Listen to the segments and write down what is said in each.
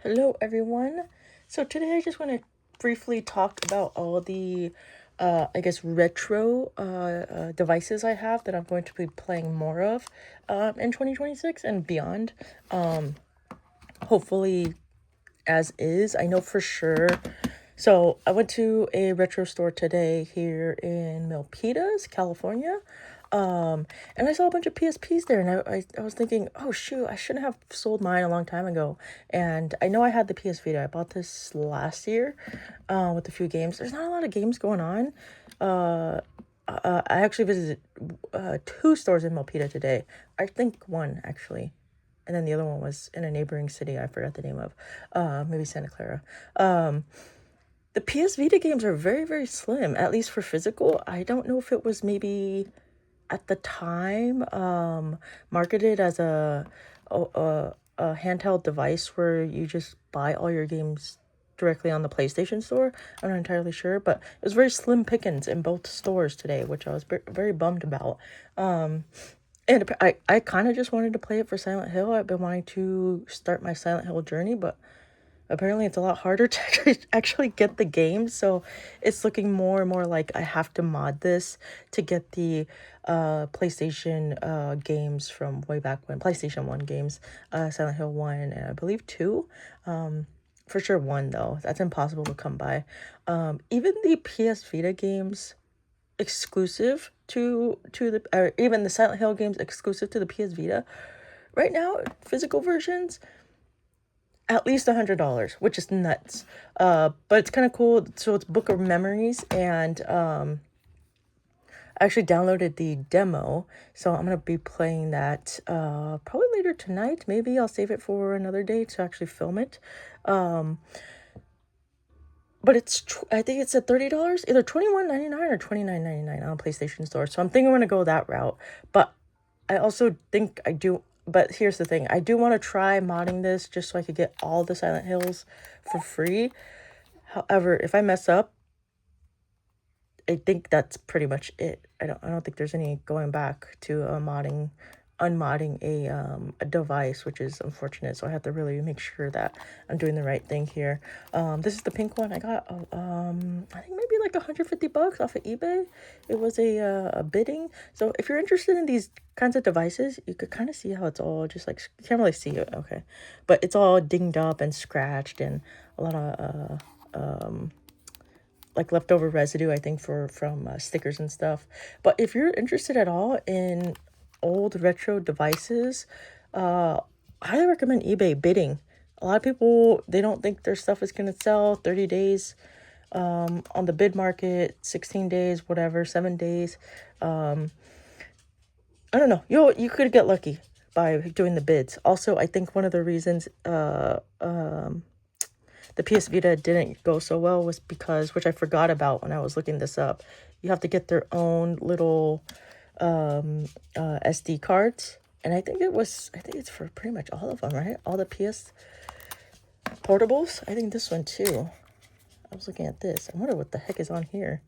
Hello, everyone. So today I just want to briefly talk about all the, retro devices I have that I'm going to be playing more of in 2026 and beyond. Hopefully, as is. I know for sure. So I went to a retro store today here in Milpitas, California. And I saw a bunch of PSPs there, and I was thinking, oh shoot, I shouldn't have sold mine a long time ago. And I know I had the PS Vita. I bought this last year, with a few games. There's not a lot of games going on. I actually visited two stores in Milpita today. I think one actually, and then the other one was in a neighboring city. I forgot the name of, maybe Santa Clara. The PS Vita games are very, very slim, at least for physical. I don't know if it was maybe at the time marketed as a handheld device where you just buy all your games directly on the PlayStation Store. I'm not entirely sure, but it was very slim pickings in both stores today, which I was very bummed about. And I kind of just wanted to play it for Silent Hill. I've been wanting to start my Silent Hill journey, but apparently it's a lot harder to actually get the game. So it's looking more and more like I have to mod this to get the PlayStation games from way back when. PlayStation 1 games, Silent Hill 1 and I believe 2. For sure 1 though. That's impossible to come by. Even the PS Vita games exclusive to the, or even the Silent Hill games exclusive to the PS Vita right now, physical versions, at least $100, which is nuts. But it's kind of cool. So it's Book of Memories, and I actually downloaded the demo, so I'm gonna be playing that probably later tonight. Maybe I'll save it for another day to actually film it. But I think it's at $30, either $21.99 or $29.99 on PlayStation Store. So I'm thinking I'm gonna go that route. But I also think I do. But here's the thing: I do want to try modding this just so I could get all the Silent Hills for free. However, if I mess up, I think that's pretty much it. I don't think there's any going back to unmodding a device, which is unfortunate. So I have to really make sure that I'm doing the right thing here. This is the pink one I got. I think maybe like $150 off of eBay. It was a bidding. So if you're interested in these kinds of devices, you could kind of see how it's all just like, you can't really see it, okay, but it's all dinged up and scratched and a lot of like leftover residue, I think, from stickers and stuff. But if you're interested at all in old retro devices, I highly recommend eBay bidding. A lot of people, they don't think their stuff is gonna sell 30 days on the bid market, 16 days, whatever, 7 days. I don't know. You could get lucky by doing the bids. Also, I think one of the reasons the PS Vita didn't go so well was because, which I forgot about when I was looking this up, you have to get their own little SD cards. And I think it's for pretty much all of them, right? All the PS portables. I think this one too. I was looking at this. I wonder what the heck is on here.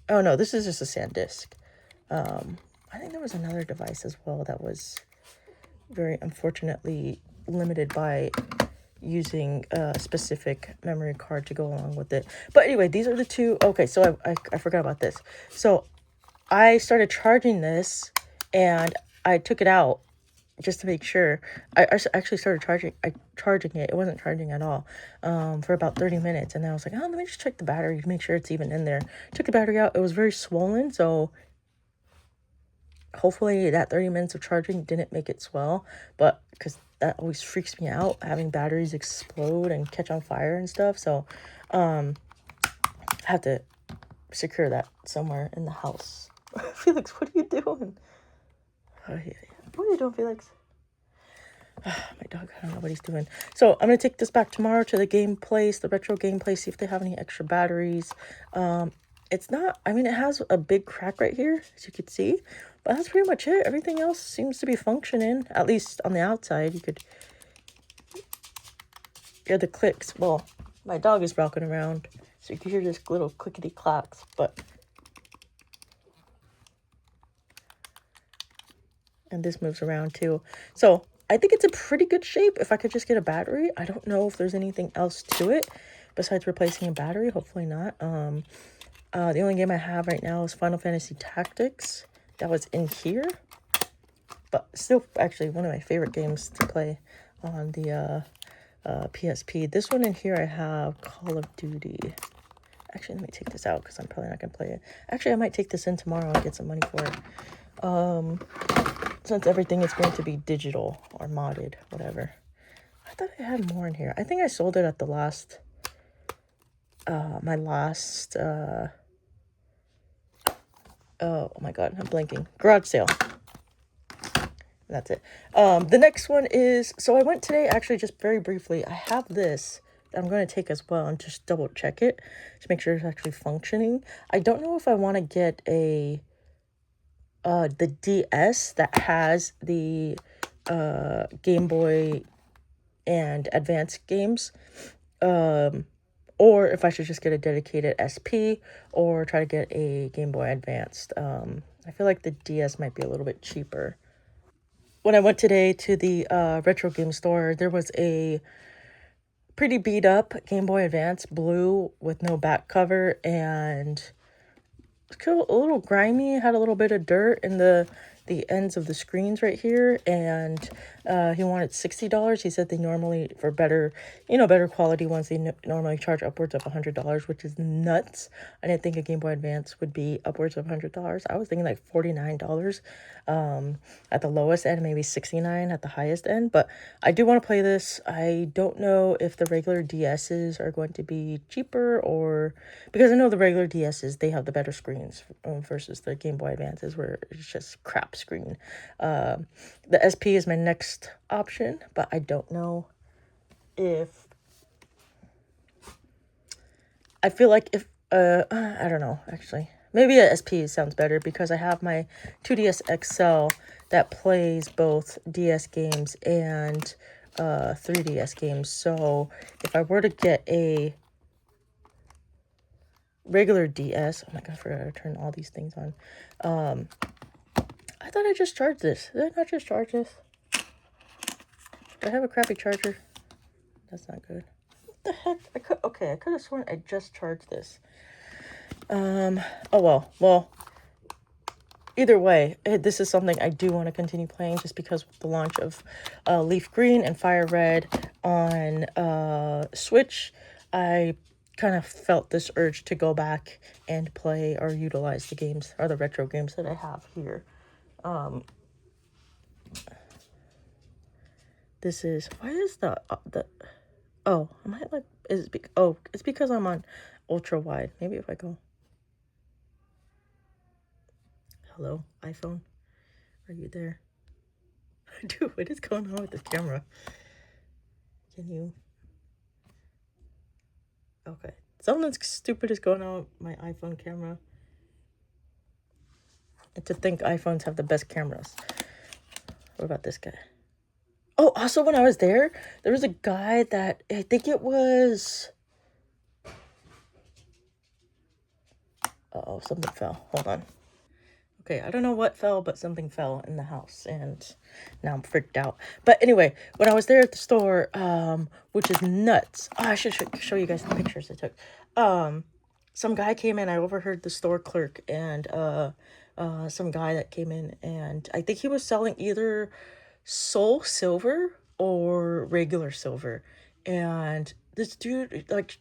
Oh no, this is just a SanDisk. I think there was another device as well that was very unfortunately limited by using a specific memory card to go along with it. But anyway, these are the two. Okay, so I forgot about this. So I started charging this, and I took it out just to make sure. I actually started charging it. It wasn't charging at all for about 30 minutes. And then I was like, oh, let me just check the battery to make sure it's even in there. Took the battery out. It was very swollen. So hopefully that 30 minutes of charging didn't make it swell. But because that always freaks me out, having batteries explode and catch on fire and stuff. So I have to secure that somewhere in the house. Felix, what are you doing? Oh, yeah. What are you doing, Felix? My dog, I don't know what he's doing. So I'm going to take this back tomorrow to the game place, the retro game place, see if they have any extra batteries. It's not, I mean, it has a big crack right here, as you can see, but that's pretty much it. Everything else seems to be functioning, at least on the outside. You could hear the clicks. Well, my dog is rocking around, so you can hear this little clickety clacks, but... And this moves around too. So I think it's a pretty good shape if I could just get a battery. I don't know if there's anything else to it besides replacing a battery. Hopefully not. The only game I have right now is Final Fantasy Tactics. That was in here. But still, actually, one of my favorite games to play on the PSP. This one in here I have Call of Duty. Actually, let me take this out because I'm probably not going to play it. Actually, I might take this in tomorrow and get some money for it. Since everything is going to be digital or modded, whatever. I thought I had more in here. I think I sold it at the last, my last, oh my god, I'm blanking. Garage sale. That's it. The next one is, so I went today, actually, just very briefly. I have this that I'm going to take as well and just double check it to make sure it's actually functioning. I don't know if I want to get the DS that has the Game Boy and Advance games, or if I should just get a dedicated SP or try to get a Game Boy Advanced. I feel like the DS might be a little bit cheaper. When I went today to the retro game store, there was a pretty beat up Game Boy Advance blue with no back cover, and it's a little grimy, had a little bit of dirt in the ends of the screens right here, and he wanted $60. He said they normally, for better, better quality ones, they normally charge upwards of $100, which is nuts. I didn't think a Game Boy Advance would be upwards of $100. I was thinking like $49 at the lowest end, maybe $69 at the highest end. But I do want to play this. I don't know if the regular DSs are going to be cheaper, or because I know the regular DSs, they have the better screens versus the Game Boy Advances where it's just crap screen. The SP is my next option, but I don't know if I feel like if I don't know, actually. Maybe a SP sounds better because I have my 2DS XL that plays both DS games and 3DS games. So if I were to get a regular DS, oh my god, I forgot to turn all these things on. I thought I just charged this. Did I not just charge this? Do I have a crappy charger? That's not good. What the heck? I could have sworn I just charged this. Oh well, either way, this is something I do want to continue playing just because with the launch of Leaf Green and Fire Red on Switch, I kind of felt this urge to go back and play or utilize the games or the retro games that I have here. This is, why is oh, am I like, it's because I'm on ultra wide. Maybe if I go, hello, iPhone, are you there? Dude, what is going on with this camera? Can you? Okay. Something stupid is going on with my iPhone camera. And to think iPhones have the best cameras. What about this guy? Oh, also when I was there was a guy that, I think it was... Uh-oh, something fell. Hold on. Okay, I don't know what fell, but something fell in the house, and now I'm freaked out. But anyway, when I was there at the store, which is nuts. Oh, I should show you guys the pictures I took. Some guy came in, I overheard the store clerk and some guy that came in, and I think he was selling either Soul Silver or regular silver. And this dude, like,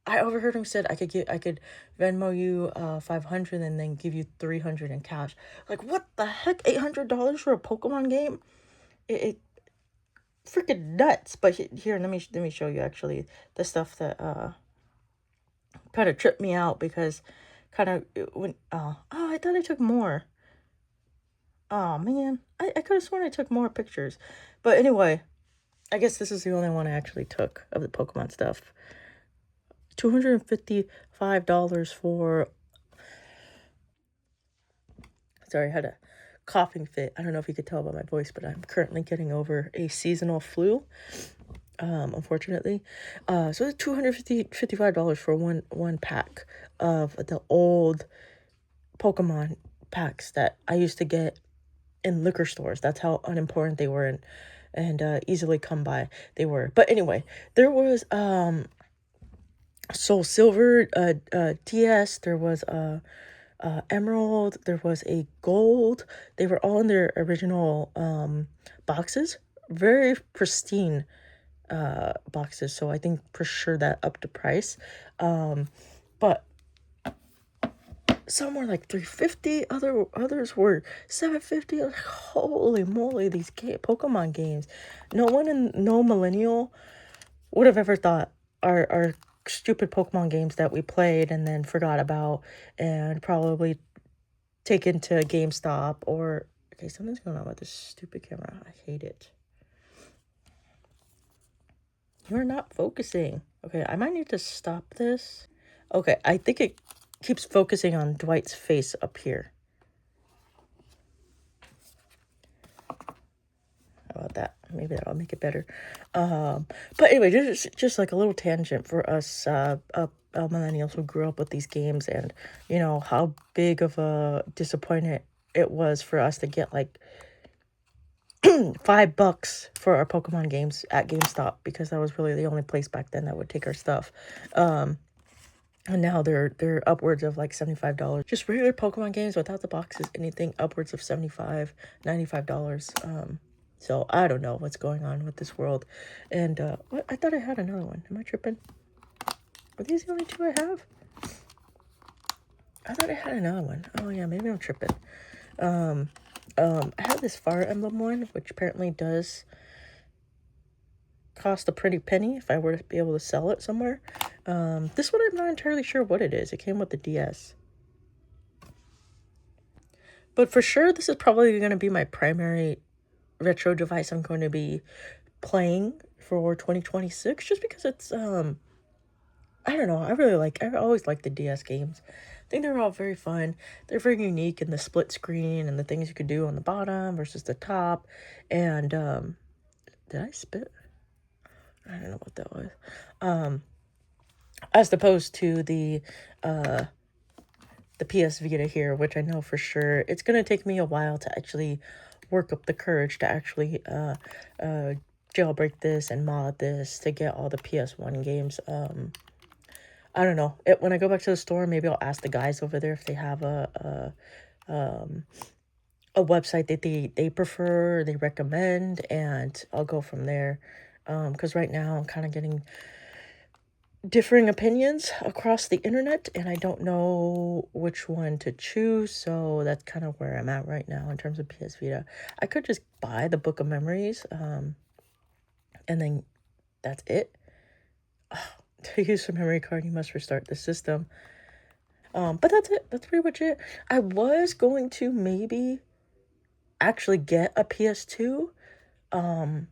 I overheard him said I could Venmo you 500 and then give you 300 in cash. Like, what the heck? $800 for a Pokemon game? It freaking nuts. But here, let me show you actually the stuff that kind of tripped me out, because kind of when I thought I took more. Oh man, I could have sworn I took more pictures. But anyway, I guess this is the only one I actually took of the Pokemon stuff. $255 for... Sorry, I had a coughing fit. I don't know if you could tell by my voice, but I'm currently getting over a seasonal flu, unfortunately. So it's $255 for one pack of the old Pokemon packs that I used to get in liquor stores. That's how unimportant they were, and easily come by they were. But anyway, there was Soul Silver, DS. There was Emerald. There was a Gold. They were all in their original boxes, very pristine boxes. So I think for sure that upped the price. But some were like 350, others were 750. Like, holy moly, these Pokemon games. No millennial would have ever thought our stupid Pokemon games that we played and then forgot about and probably taken to GameStop or okay, something's going on with this stupid camera. I hate it. You're not focusing. Okay, I might need to stop this. Okay, I think it keeps focusing on Dwight's face up here. How about that? Maybe that'll make it better. But anyway, just like a little tangent for us millennials who grew up with these games, and you know how big of a disappointment it was for us to get like $5 for our Pokemon games at GameStop, because that was really the only place back then that would take our stuff. And now they're upwards of like $75. Just regular Pokemon games without the boxes, anything upwards of $75, $95. So I don't know what's going on with this world. And what, I thought I had another one. Am I tripping? Are these the only two I have? I thought I had another one. Oh yeah, maybe I'm tripping. I have this Fire Emblem one, which apparently does cost a pretty penny if I were to be able to sell it somewhere. This one I'm not entirely sure what it is. It came with the DS. But for sure, this is probably going to be my primary retro device I'm going to be playing for 2026, just because it's, I don't know, I always like the DS games. I think they're all very fun. They're very unique in the split screen and the things you could do on the bottom versus the top. And, did I spit? I don't know what that was. As opposed to the PS Vita here, which I know for sure it's going to take me a while to actually work up the courage to actually jailbreak this and mod this to get all the PS1 games. I don't know. When I go back to the store, maybe I'll ask the guys over there if they have a website that they prefer, they recommend, and I'll go from there. Because right now I'm kind of getting differing opinions across the internet, and I don't know which one to choose, so that's kind of where I'm at right now in terms of PS Vita. I could just buy the Book of Memories, and then that's it. To use a memory card, you must restart the system. But that's it. That's pretty much it. I was going to maybe actually get a PS2, and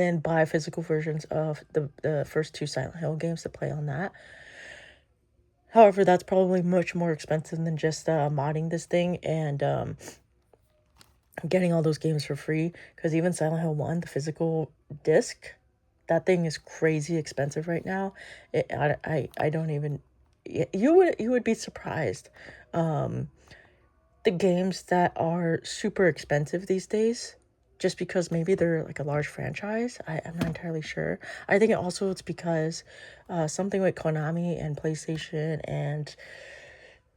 then buy physical versions of the first two Silent Hill games to play on that. However, that's probably much more expensive than just modding this thing and getting all those games for free. Because even Silent Hill 1, the physical disc, that thing is crazy expensive right now. I don't even... You would be surprised. The games that are super expensive these days, just because maybe they're like a large franchise. I'm not entirely sure. I think it's because something like Konami and PlayStation and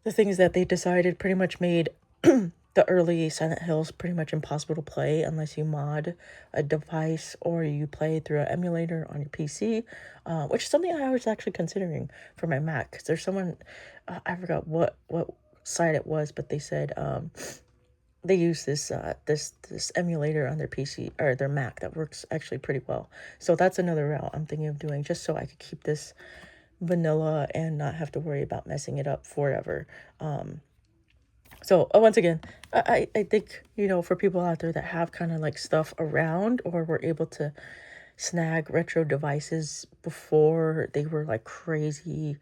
the things that they decided pretty much made the early Silent Hills pretty much impossible to play unless you mod a device or you play through an emulator on your PC, which is something I was actually considering for my Mac. 'Cause there's someone, I forgot what site it was, but they said they use this emulator on their PC or their Mac that works actually pretty well. So that's another route I'm thinking of doing, just so I could keep this vanilla and not have to worry about messing it up forever. So once again, I think, for people out there that have kind of like stuff around or were able to snag retro devices before they were like crazy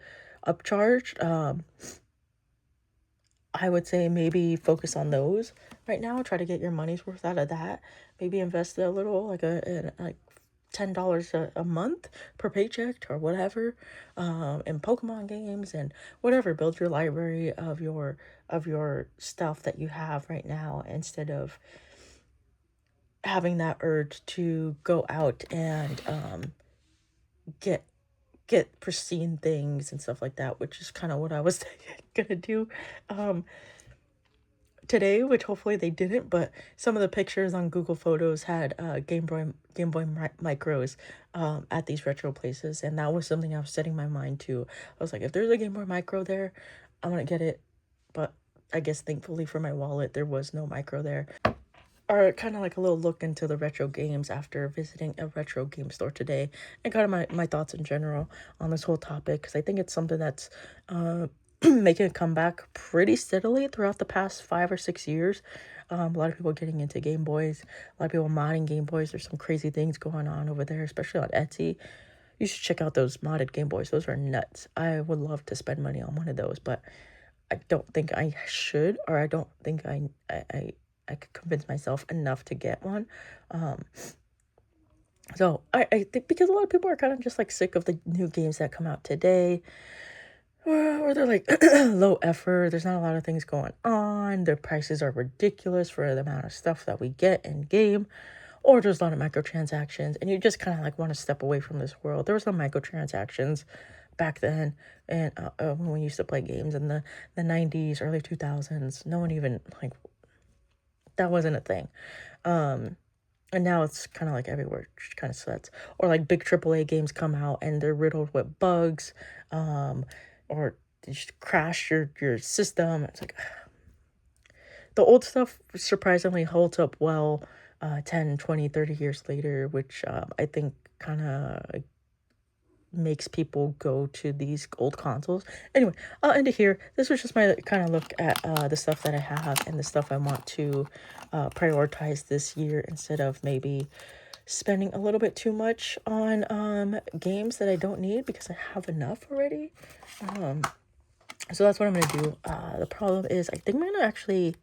upcharged, I would say maybe focus on those right now. Try to get your money's worth out of that. Maybe invest a little, like $10 a month per paycheck or whatever, in Pokemon games and whatever. Build your library of your of your stuff that you have right now, instead of having that urge to go out and get pristine things and stuff like that, which is kind of what I was gonna do um today, which hopefully they didn't. But some of the pictures on Google Photos had Micros at these retro places, and that was something I was setting my mind to. I was like, if there's a Game Boy Micro there, I'm gonna get it. But I guess thankfully for my wallet, there was no micro there. Or kind of like a little look into the retro games after visiting a retro game store today, and kind of my thoughts in general on this whole topic, because I think it's something that's making a comeback pretty steadily throughout the past 5 or 6 years. A lot of people getting into Game Boys, a lot of people modding Game Boys. There's some crazy things going on over there, especially on Etsy. You should check out those modded Game Boys. Those are nuts. I would love to spend money on one of those, but I don't think I should, or I don't think I could convince myself enough to get one. So I think because a lot of people are kind of just like sick of the new games that come out today, or they're like low effort. There's not a lot of things going on. Their prices are ridiculous for the amount of stuff that we get in game, or there's a lot of microtransactions, and you just kind of like want to step away from this world. There was no microtransactions back then, and when we used to play games in the 90s, early 2000s. No one even like, that wasn't a thing. And now it's kind of like everywhere, which kind of sucks. Or like big AAA games come out and they're riddled with bugs, or they just crash your system. It's like the old stuff surprisingly holds up well 10, 20, 30 years later, which I think kind of makes people go to these old consoles. Anyway, I'll end it here. This was just my kind of look at the stuff that I have and the stuff I want to prioritize this year, instead of maybe spending a little bit too much on games that I don't need because I have enough already. So that's what I'm gonna do. The problem is, I think I'm gonna actually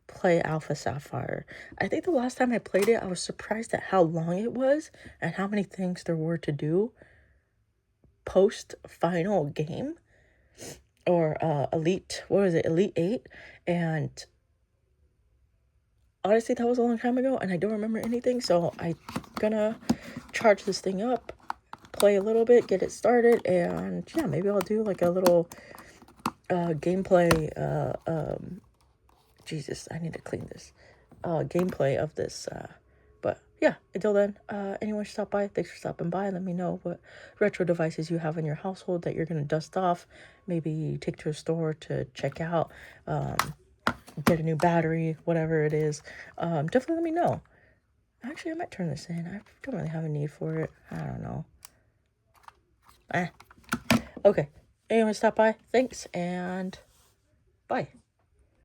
play Alpha Sapphire. I think the last time I played it, I was surprised at how long it was and how many things there were to do post final game, or elite, what was it, Elite 8. And honestly, that was a long time ago and I don't remember anything. So I'm gonna charge this thing up, play a little bit, get it started, and yeah, maybe I'll do like a little gameplay. Jesus, I need to clean this gameplay of this. But yeah, until then, anyone stop by, thanks for stopping by. Let me know what retro devices you have in your household that you're going to dust off. Maybe take to a store to check out, get a new battery, whatever it is. Definitely let me know. Actually, I might turn this in. I don't really have a need for it. I don't know. Okay. Anyone stop by, thanks, and bye.